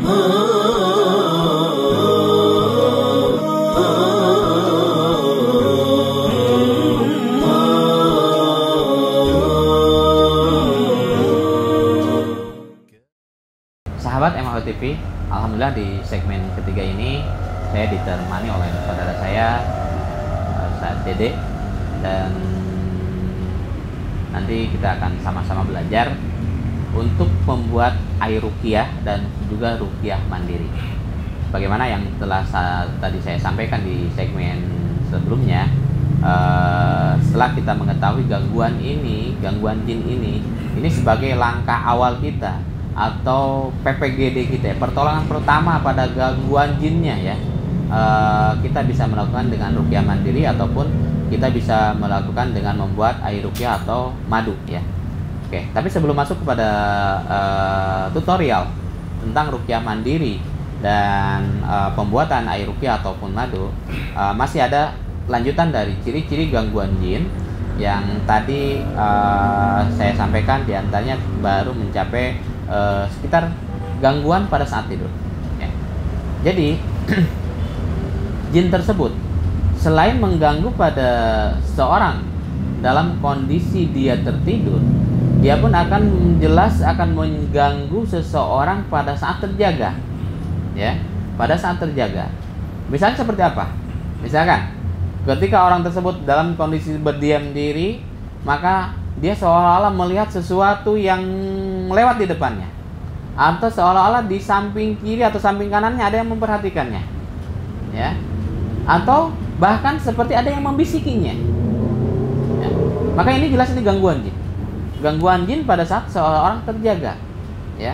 Sahabat MAO TV, alhamdulillah di segmen ketiga ini saya ditemani oleh saudara saya, Ustaz Dede, dan nanti kita akan sama-sama belajar untuk membuat air ruqyah dan juga ruqyah mandiri. Bagaimana yang telah tadi saya sampaikan di segmen sebelumnya, setelah kita mengetahui gangguan jin ini sebagai langkah awal kita atau PPGD kita, pertolongan pertama pada gangguan jinnya ya, kita bisa melakukan dengan ruqyah mandiri ataupun kita bisa melakukan dengan membuat air ruqyah atau madu ya. Oke, tapi sebelum masuk kepada tutorial tentang ruqyah mandiri dan pembuatan air ruqyah ataupun madu, masih ada lanjutan dari ciri-ciri gangguan jin yang tadi saya sampaikan, diantaranya baru mencapai sekitar gangguan pada saat tidur ya. Jadi jin tersebut selain mengganggu pada seorang dalam kondisi dia tertidur, dia pun akan mengganggu seseorang pada saat terjaga ya, pada saat terjaga. Misalnya seperti apa? Misalkan ketika orang tersebut dalam kondisi berdiam diri, maka dia seolah-olah melihat sesuatu yang lewat di depannya, atau seolah-olah di samping kiri atau samping kanannya ada yang memperhatikannya ya, atau bahkan seperti ada yang membisikinya ya. Maka ini jelas ini gangguan jin pada saat seorang terjaga ya.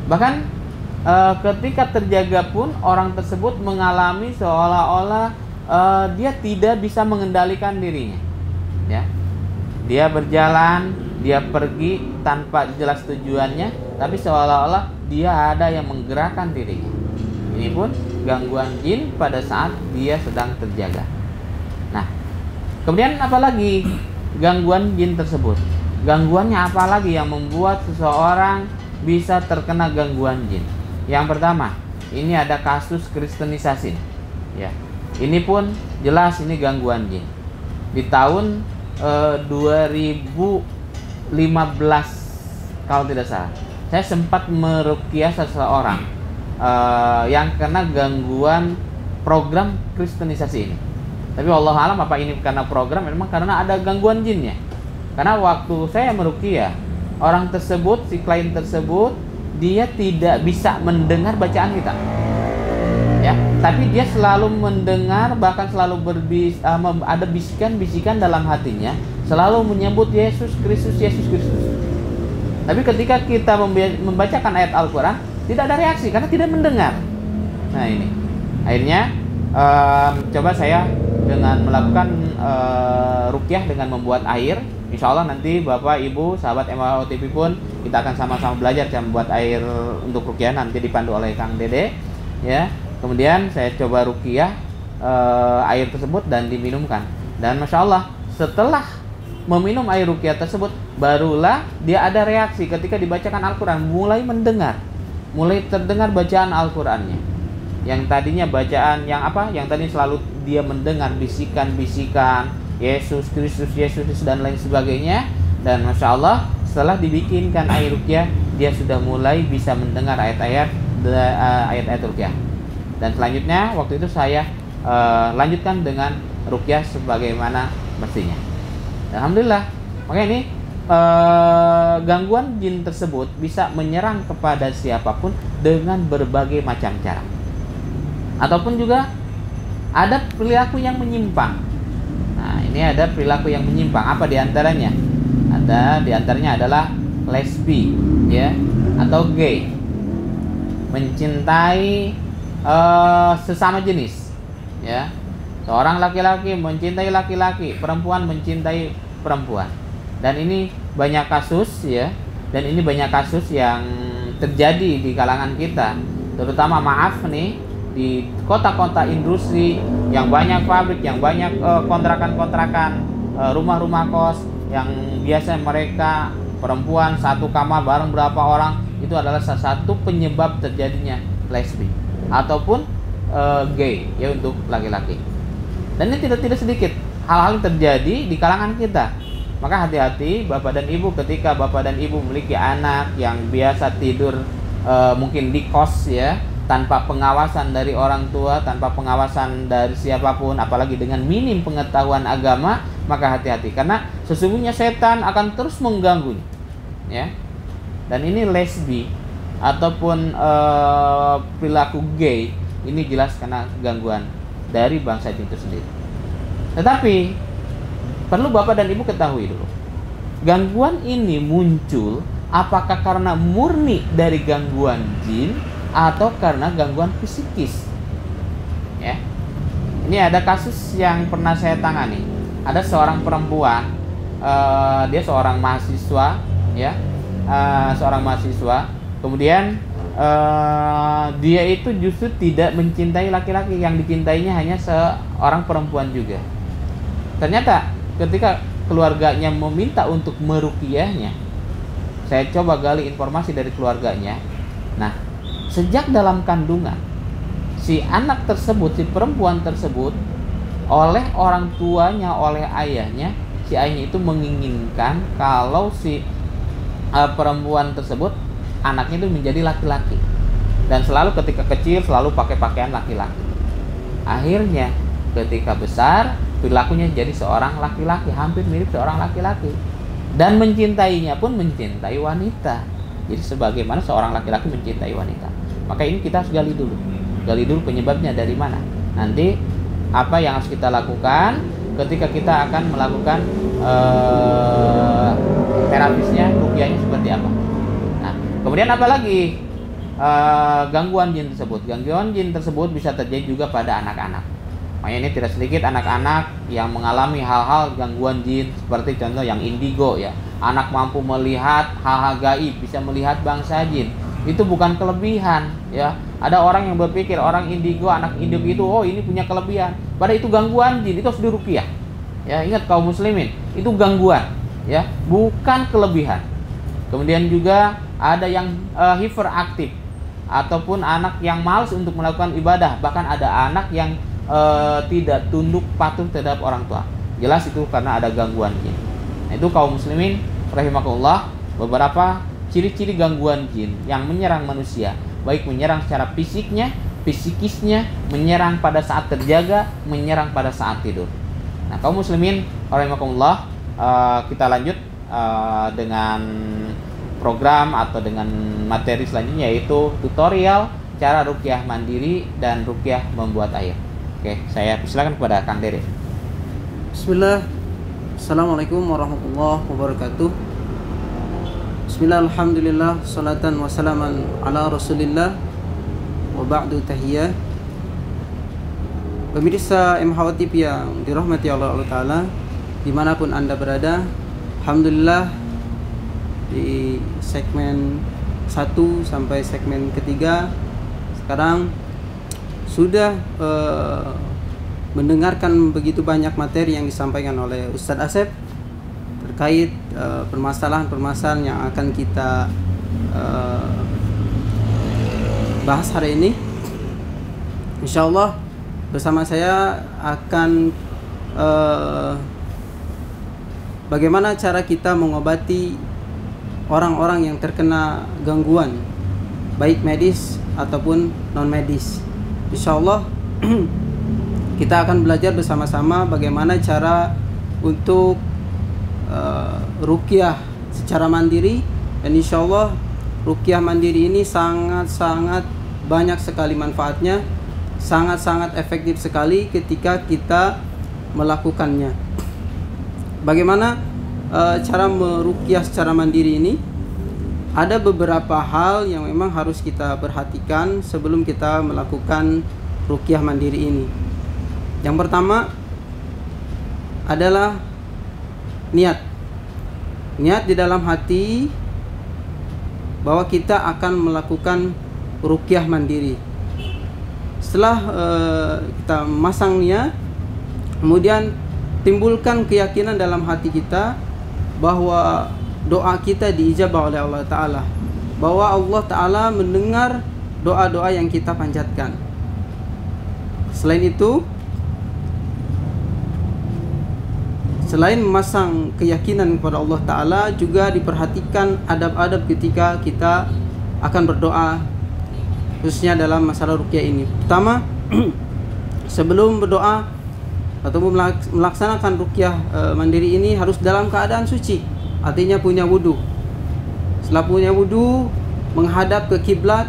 Bahkan ketika terjaga pun orang tersebut mengalami seolah-olah dia tidak bisa mengendalikan dirinya ya. Dia berjalan, dia pergi tanpa jelas tujuannya, tapi seolah-olah dia ada yang menggerakkan dirinya. Ini pun gangguan jin pada saat dia sedang terjaga. Nah, kemudian apalagi gangguan jin tersebut? Gangguannya apalagi yang membuat seseorang bisa terkena gangguan jin? Yang pertama, ini ada kasus kristenisasi ya. Ini pun jelas ini gangguan jin. Di tahun 2015 kalau tidak salah, saya sempat meruqyah seseorang yang kena gangguan program kristenisasi ini. Tapi wallahu alam apa ini karena program, memang karena ada gangguan jinnya. Karena waktu saya meruqyah orang tersebut, si klien tersebut, dia tidak bisa mendengar bacaan kita ya, tapi dia selalu mendengar, bahkan selalu ada bisikan-bisikan dalam hatinya, selalu menyebut Yesus Kristus, Yesus Kristus. Tapi ketika kita membacakan ayat Al-Quran, tidak ada reaksi karena tidak mendengar. Nah ini akhirnya coba saya dengan melakukan ruqyah dengan membuat air. Insya Allah nanti Bapak Ibu sahabat MAO TV pun kita akan sama-sama belajar cara membuat air untuk ruqyah, nanti dipandu oleh Kang Dede ya. Kemudian saya coba ruqyah air tersebut dan diminumkan. Dan Masya Allah, setelah meminum air ruqyah tersebut, barulah dia ada reaksi ketika dibacakan Al-Quran. Mulai terdengar bacaan Al-Qurannya. Yang tadinya bacaan yang apa? Yang tadi selalu dia mendengar bisikan-bisikan Yesus Kristus, Yesus Kristus dan lain sebagainya. Dan Masya Allah, setelah dibikinkan air ruqyah, dia sudah mulai bisa mendengar ayat-ayat ruqyah. Dan selanjutnya waktu itu saya lanjutkan dengan ruqyah sebagaimana mestinya. Alhamdulillah. Makanya ini gangguan jin tersebut bisa menyerang kepada siapapun dengan berbagai macam cara. Ataupun juga ada perilaku yang menyimpang. Nah, ini ada perilaku yang menyimpang. Apa diantaranya? Diantaranya adalah lesbi, ya, atau gay, mencintai sesama jenis, ya. Seorang laki-laki mencintai laki-laki, perempuan mencintai perempuan. Dan ini banyak kasus, ya. Dan ini banyak kasus yang terjadi di kalangan kita, terutama maaf nih di kota-kota industri yang banyak pabrik, yang banyak kontrakan-kontrakan, rumah-rumah kos yang biasa mereka perempuan satu kamar bareng berapa orang, itu adalah salah satu penyebab terjadinya lesbi ataupun gay ya untuk laki-laki. Dan ini tidak sedikit hal-hal yang terjadi di kalangan kita. Maka hati-hati Bapak dan Ibu ketika Bapak dan Ibu memiliki anak yang biasa tidur mungkin di kos ya, tanpa pengawasan dari orang tua, tanpa pengawasan dari siapapun, apalagi dengan minim pengetahuan agama, maka hati-hati karena sesungguhnya setan akan terus mengganggu ya. Dan ini lesbi ataupun perilaku gay ini jelas karena gangguan dari bangsa itu sendiri. Tetapi perlu Bapak dan Ibu ketahui dulu, gangguan ini muncul apakah karena murni dari gangguan jin atau karena gangguan psikis ya. Ini ada kasus yang pernah saya tangani. Ada seorang perempuan, dia seorang mahasiswa ya, seorang mahasiswa. Kemudian dia itu justru tidak mencintai laki-laki, yang dicintainya hanya seorang perempuan juga. Ternyata ketika keluarganya meminta untuk meruqyahnya, saya coba gali informasi dari keluarganya. Nah, sejak dalam kandungan, si anak tersebut, si perempuan tersebut, oleh orang tuanya, oleh ayahnya, si ayahnya itu menginginkan kalau si perempuan tersebut, anaknya itu menjadi laki-laki. Dan selalu ketika kecil, selalu pakai pakaian laki-laki. Akhirnya ketika besar, perilakunya jadi seorang laki-laki, hampir mirip seorang laki-laki. Dan mencintainya pun mencintai wanita. Jadi sebagaimana seorang laki-laki mencintai wanita. Maka ini kita harus gali dulu penyebabnya dari mana. Nanti apa yang harus kita lakukan ketika kita akan melakukan terapisnya, ruqyahnya seperti apa. Nah, kemudian apa lagi gangguan jin tersebut? Gangguan jin tersebut bisa terjadi juga pada anak-anak. Makanya ini tidak sedikit anak-anak yang mengalami hal-hal gangguan jin, seperti contoh yang indigo ya. Anak mampu melihat hal-hal gaib, bisa melihat bangsa jin. Itu bukan kelebihan ya. Ada orang yang berpikir orang indigo, anak indigo itu oh ini punya kelebihan. Padahal itu gangguan jin, itu harus diruqyah. Ya, ingat kaum muslimin, itu gangguan ya, bukan kelebihan. Kemudian juga ada yang hiperaktif ataupun anak yang malas untuk melakukan ibadah, bahkan ada anak yang tidak tunduk patuh terhadap orang tua. Jelas itu karena ada gangguan jin. Nah, itu kaum muslimin rahimakumullah, beberapa ciri-ciri gangguan jin yang menyerang manusia, baik menyerang secara fisiknya, psikisnya, menyerang pada saat terjaga, menyerang pada saat tidur. Nah, kaum muslimin rahimakumullah, kita lanjut dengan program atau dengan materi selanjutnya, yaitu tutorial cara ruqyah mandiri dan ruqyah membuat air. Oke, saya persilakan kepada Kang Dede. Bismillah. Assalamualaikum warahmatullahi wabarakatuh. Bismillah, alhamdulillah, salatan wa salaman ala rasulillah, wa ba'du tahiyah. Pemirsa MHW TV yang dirahmati Allah Ta'ala, dimanapun Anda berada, alhamdulillah di segmen 1 sampai segmen ketiga sekarang sudah mendengarkan begitu banyak materi yang disampaikan oleh Ustadz Asep terkait permasalahan-permasalahan yang akan kita bahas hari ini. Insyaallah bersama saya akan bagaimana cara kita mengobati orang-orang yang terkena gangguan baik medis ataupun non medis. Insyaallah kita akan belajar bersama-sama bagaimana cara untuk ruqyah secara mandiri, dan insyaallah ruqyah mandiri ini sangat-sangat banyak sekali manfaatnya, sangat-sangat efektif sekali ketika kita melakukannya. Bagaimana cara meruqyah secara mandiri ini? Ada beberapa hal yang memang harus kita perhatikan sebelum kita melakukan ruqyah mandiri ini. Yang pertama adalah niat. Niat di dalam hati bahwa kita akan melakukan ruqyah mandiri. Setelah kita memasang niat, kemudian timbulkan keyakinan dalam hati kita bahwa doa kita diijabah oleh Allah Ta'ala. bahwa Allah Ta'ala mendengar doa-doa yang kita panjatkan. Selain itu, selain memasang keyakinan kepada Allah Ta'ala, juga diperhatikan adab-adab ketika kita akan berdoa, khususnya dalam masalah ruqyah ini. Pertama, sebelum berdoa atau melaksanakan ruqyah mandiri ini harus dalam keadaan suci, artinya punya wudu. Setelah punya wudu, menghadap ke kiblat.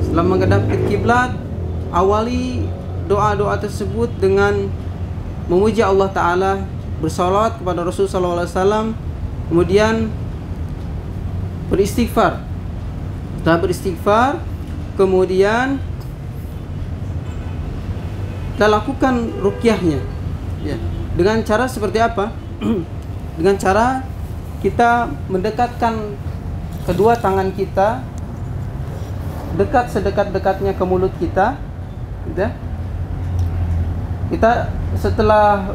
Setelah menghadap ke kiblat, awali doa-doa tersebut dengan memuji Allah Ta'ala, bersalawat kepada Rasulullah SAW, kemudian beristighfar. Setelah beristighfar, kemudian kita lakukan ruqyahnya, ya. Dengan cara seperti apa? Dengan cara kita mendekatkan kedua tangan kita dekat sedekat-dekatnya ke mulut kita, gitu. Kita setelah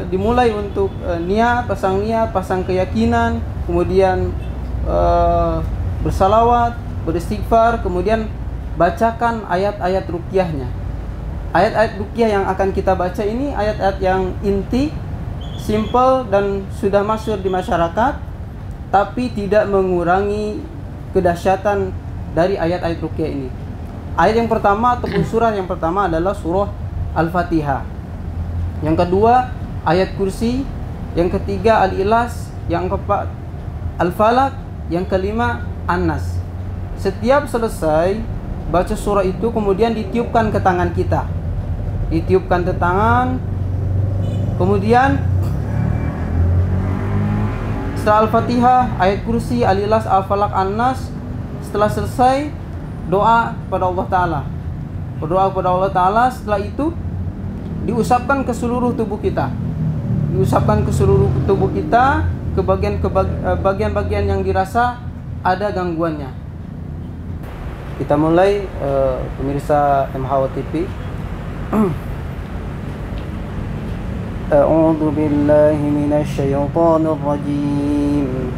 dimulai untuk niat, pasang keyakinan, kemudian bersalawat, beristighfar, kemudian bacakan ayat-ayat ruqyahnya. Ayat-ayat ruqyah yang akan kita baca ini ayat-ayat yang inti, simple, dan sudah masyhur di masyarakat, tapi tidak mengurangi kedahsyatan dari ayat-ayat ruqyah ini. Ayat yang pertama ataupun surah yang pertama adalah surah Al-Fatihah. Yang kedua ayat kursi, yang ketiga Al-Ikhlas, yang keempat Al-Falaq, yang kelima An-Nas. Setiap selesai baca surah itu, kemudian ditiupkan ke tangan kita. Ditiupkan ke tangan, kemudian setelah Al-Fatihah, ayat kursi, Al-Ikhlas, Al-Falaq, An-Nas, setelah selesai doa kepada Allah Ta'ala. Berdoa kepada Allah Ta'ala. Setelah itu diusapkan ke seluruh tubuh kita. Diusapkan ke seluruh tubuh kita, ke bagian-bagian yang dirasa ada gangguannya. Kita mulai, pemirsa MHW TV. A'udzu billahi minasy syaithanir rajim.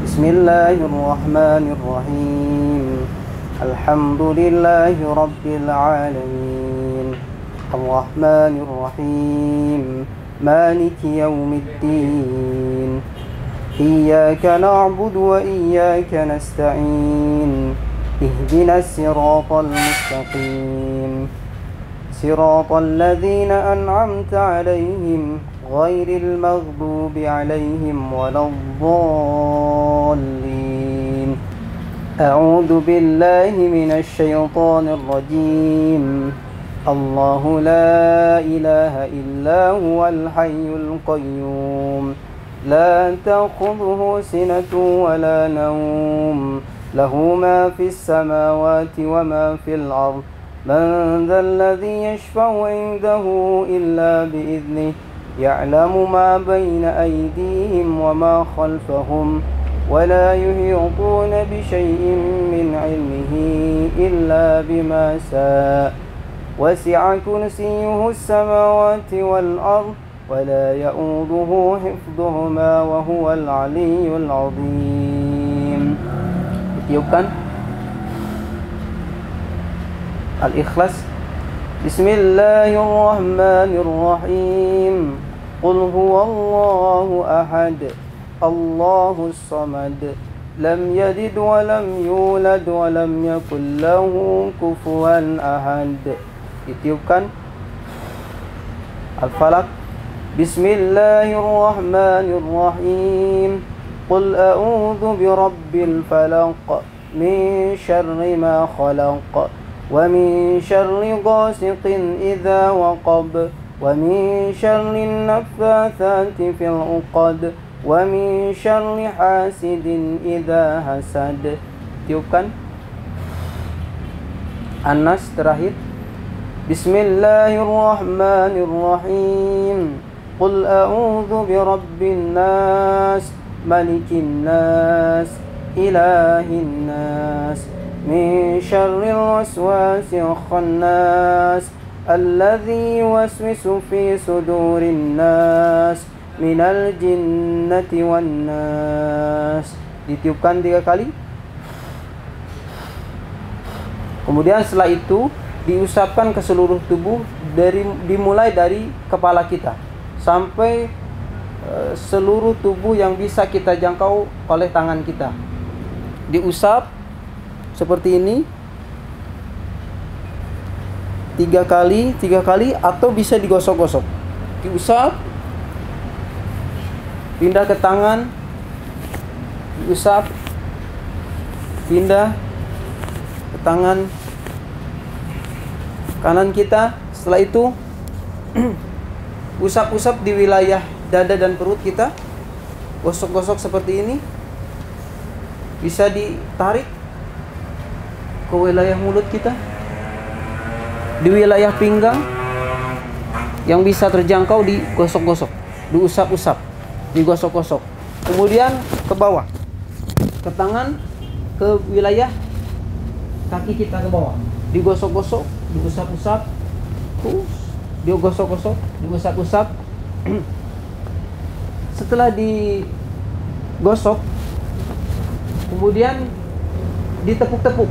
Bismillahirrahmanirrahim. Alhamdulillahi rabbil alamin. Ar-Rahmanir Rahim. Maliki yaumiddin. Iyyaka na'budu wa iyyaka nasta'in. Ihdinas siratal mustaqim. Siratal ladzina an'amta 'alaihim ghairil maghdubi 'alaihim waladdallin. A'udzu billahi minasy syaithanir rajim. Allahu la ilaha illa huwal hayyul qayyum. La ta'khudhuhu sinatun wa la nawm. Lahu ma fis samawati wa ma fil ardh. Man dhal ladzi yashfa'u 'indahu illa bi'idhnihi. Ya'lamu ma bayna aydihim wa ma khalfahum. ولا يحيطون بشيء من علمه إلا بما شاء وسع كرسيه السماوات والأرض ولا يؤوده حفظهما وهو العلي العظيم. Ditiupkan Al-Ikhlas. Bismillahirrahmanirrahim. Qul huwallahu ahad. Allahus samad. Lam yalid wa lam yulad wa lam yakul lahu kufuwan ahad. Ditiupkan Al-Falaq. Bismillahirrahmanirrahim. Qul a'udzu birabbil falaq. Min syarri ma khalaq. Wa min syarri ghasiqin idza waqab. Wa min syarri naffatsati fil 'uqad. Wa min syarri hasidin idza hasad. Tiupkan An-Nas terakhir. Bismillahirrahmanirrahim. Qul a'udzu birabbin nas, malikin nas, ilahin nas, min syarril waswasil khannas, alladzi yuwaswisu fi sudurin nas, minal jinnati wan nas. Ditiupkan 3 kali. Kemudian setelah itu diusapkan ke seluruh tubuh, dimulai dari kepala kita sampai seluruh tubuh yang bisa kita jangkau oleh tangan kita. Diusap seperti ini 3 kali atau bisa digosok-gosok. Diusap, pindah ke tangan, diusap, pindah ke tangan kanan kita. Setelah itu usap-usap di wilayah dada dan perut kita, gosok-gosok seperti ini. Bisa ditarik ke wilayah mulut kita, di wilayah pinggang yang bisa terjangkau, digosok-gosok, diusap-usap, digosok-gosok. Kemudian ke bawah, ke tangan, ke wilayah kaki kita ke bawah, digosok-gosok, diusap-usap, digosok-gosok, diusap-usap. Setelah digosok, kemudian ditepuk-tepuk.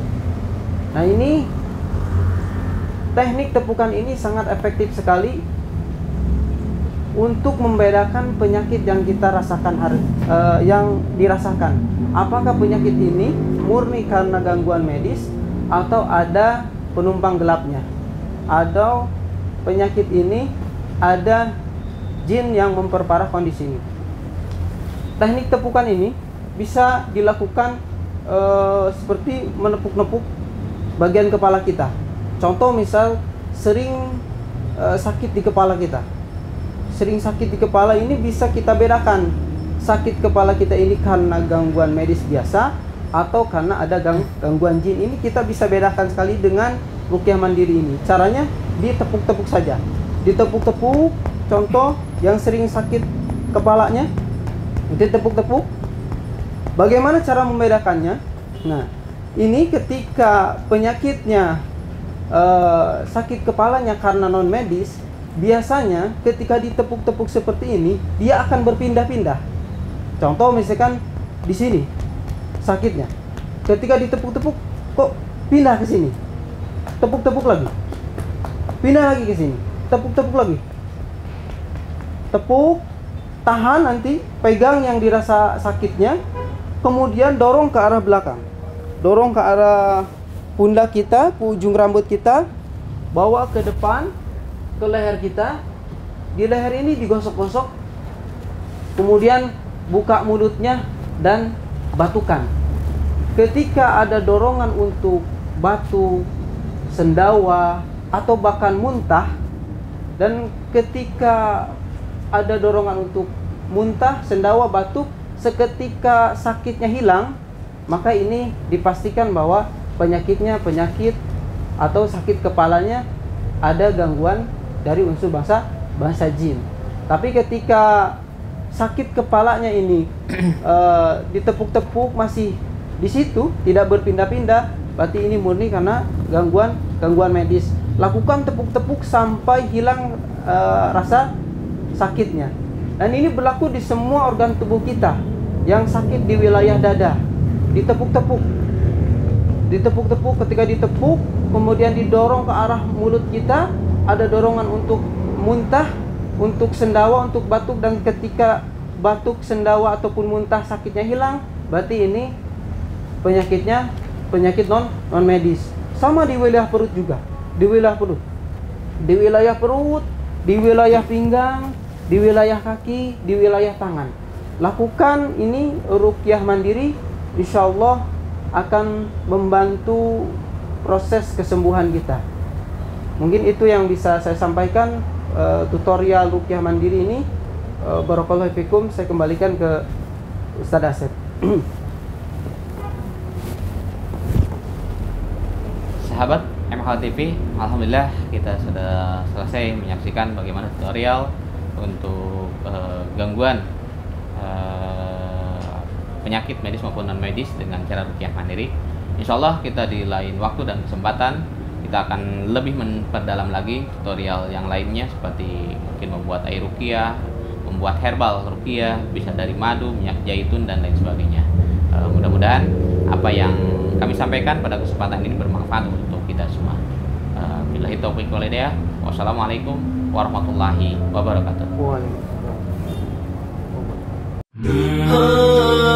Nah, ini teknik tepukan ini sangat efektif sekali untuk membedakan penyakit yang kita rasakan yang dirasakan. Apakah penyakit ini murni karena gangguan medis atau ada penumpang gelapnya, atau penyakit ini ada jin yang memperparah kondisi ini. Teknik tepukan ini bisa dilakukan seperti menepuk-nepuk bagian kepala kita. Contoh misal sering sakit di kepala kita, sering sakit di kepala ini bisa kita bedakan sakit kepala kita ini karena gangguan medis biasa atau karena ada gangguan jin. Ini kita bisa bedakan sekali dengan ruqyah mandiri ini. Caranya ditepuk-tepuk saja, ditepuk-tepuk. Contoh yang sering sakit kepalanya, ditepuk-tepuk. Bagaimana cara membedakannya? Nah, ini ketika penyakitnya sakit kepalanya karena non medis, biasanya ketika ditepuk-tepuk seperti ini dia akan berpindah-pindah. Contoh misalkan di sini sakitnya, ketika ditepuk-tepuk kok pindah ke sini, tepuk-tepuk lagi, pindah lagi ke sini, tepuk-tepuk lagi, tepuk, tahan, nanti pegang yang dirasa sakitnya, kemudian dorong ke arah belakang, dorong ke arah pundak kita, ke ujung rambut kita, bawa ke depan, ke leher kita. Di leher ini digosok-gosok, kemudian buka mulutnya dan batukan. Ketika ada dorongan untuk batuk, sendawa, atau bahkan muntah, dan ketika ada dorongan untuk muntah, sendawa, batuk, seketika sakitnya hilang, maka ini dipastikan bahwa penyakitnya penyakit atau sakit kepalanya ada gangguan dari unsur bangsa jin. Tapi ketika sakit kepalanya ini ditepuk-tepuk masih di situ, tidak berpindah-pindah, berarti ini murni karena gangguan medis. Lakukan tepuk-tepuk sampai hilang rasa sakitnya. Dan ini berlaku di semua organ tubuh kita. Yang sakit di wilayah dada, ditepuk-tepuk, ditepuk-tepuk. Ketika ditepuk, kemudian didorong ke arah mulut kita, ada dorongan untuk muntah, untuk sendawa, untuk batuk. Dan ketika batuk, sendawa, ataupun muntah sakitnya hilang, berarti ini penyakitnya penyakit non medis. Sama di wilayah perut juga, di wilayah perut, di wilayah perut, di wilayah pinggang, di wilayah kaki, di wilayah tangan. Lakukan ini ruqyah mandiri, insya Allah akan membantu proses kesembuhan kita. Mungkin itu yang bisa saya sampaikan tutorial ruqyah mandiri ini. Barakallahu fikum. Saya kembalikan ke Ustaz Asep. Sahabat MH TV, alhamdulillah kita sudah selesai menyaksikan bagaimana tutorial untuk gangguan penyakit medis maupun non medis dengan cara ruqyah mandiri. Insya Allah kita di lain waktu dan kesempatan kita akan lebih memperdalam lagi tutorial yang lainnya, seperti mungkin membuat air ruqyah, membuat herbal ruqyah, bisa dari madu, minyak zaitun, dan lain sebagainya. Mudah-mudahan apa yang kami sampaikan pada kesempatan ini bermanfaat untuk kita kita semua. Billahi taufiq wal hidayah. Wassalamualaikum warahmatullahi wabarakatuh. Waalaikumsalam. Ah